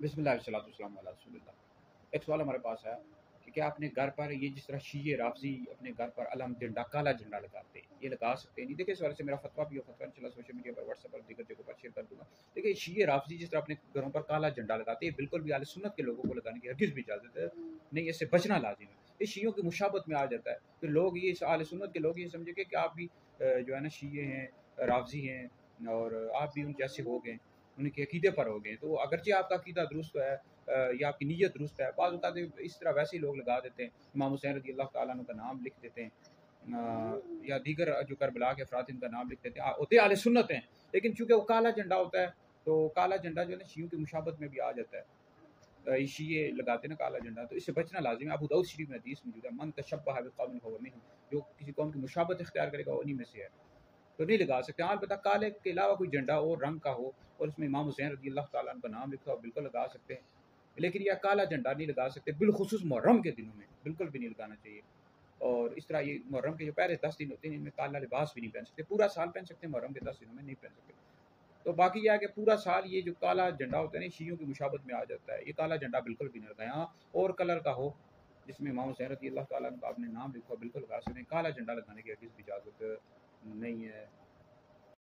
बिस्मिल्लाह वस्सलातु वस्सलामु अला रसूलिल्लाह। एक सवाल हमारे पास है कि क्या अपने घर पर ये जिस तरह शिये राफ़ज़ी अपने घर पर अलम झंडा काला झंडा लगाते हैं, ये लगा सकते हैं? नहीं, देखिए इस वाले से मेरा फ़तवा भी हो, फ़तवा इंशाअल्लाह सोशल मीडिया पर, व्हाट्सएप पर, दीगर जगहों पर शेयर कर दूँगा। देखिए शिये राफ़ज़ी जिस तरह अपने घरों पर काला झंडा लगाते हैं, बिल्कुल भी अहले सुन्नत के लोगों को लगाने की हरगिज़ भी इजाज़त नहीं, इससे बचना लाज़िम है। ये शियों की मुशाबत में आ जाता है। तो लोग ये अहले सुन्नत के लोग ये समझेंगे कि आप भी जो है ना शिये हैं, राफ़ज़ी हैं और आप भी उन जैसे हो गए, उनके अकीदे पर हो गए। तो अगरचे आपका अकीदा दुरुस्त है या आपकी नीयत दुरुस्त है, बाज़ औक़ात इस तरह वैसे ही लोग लगा देते हैं, इमाम हुसैन रज़ी अल्लाह तआला अन्हु का नाम लिख देते हैं या दीगर जो करबला के अफ़राद इनका नाम लिख देते हैं, होते अहले सुन्नत हैं, लेकिन चूँकि वो काला झंडा होता है, तो काला झंडा जो है ना शियों की मुशाबत में भी आ जाता है। ये शिये लगाते हैं ना काला झंडा, तो इससे बचना लाज़िम है। अबू दाऊद शरीफ में हदीस मौजूद है, मन तशब्बह बिक़ौमिन फहुव मिनहुम, जो किसी कौम की मुशाबत इख्तियार करेगा वो उन्हीं में से है। तो नहीं लगा सकते। हाँ, अलबत्ता काले के अलावा कोई झंडा और रंग का हो और उसमें इमाम हुसैन रज़ी अल्लाह तआला अन्हु का नाम लिखा हो, बिल्कुल लगा सकते हैं। लेकिन ये काला झंडा नहीं लगा सकते, बिलख़ुसूस मुहर्रम के दिनों में बिल्कुल भी नहीं लगाना चाहिए। और इस तरह ये मुहर्रम के जो पहले 10 दिन होते हैं, इनमें काला लिबास भी नहीं पहन सकते। पूरा साल पहन सकते हैं, मुहर्रम के 10 दिनों में नहीं पहन सकते। तो बाकी ये है कि पूरा साल ये जो काला झंडा होता है ना, शियों की मुशाबत में आ जाता है। ये काला झंडा बिल्कुल भी नहीं लगाएँ। हाँ, और कलर का हो, जिसमें इमाम हुसैन रज़ी अल्लाह तआला अन्हु का आपने नाम लिखा हो, बिल्कुल लगा सकते हैं। काला झंडा लगाने की हरगिज़ भी इजाज़त नहीं है।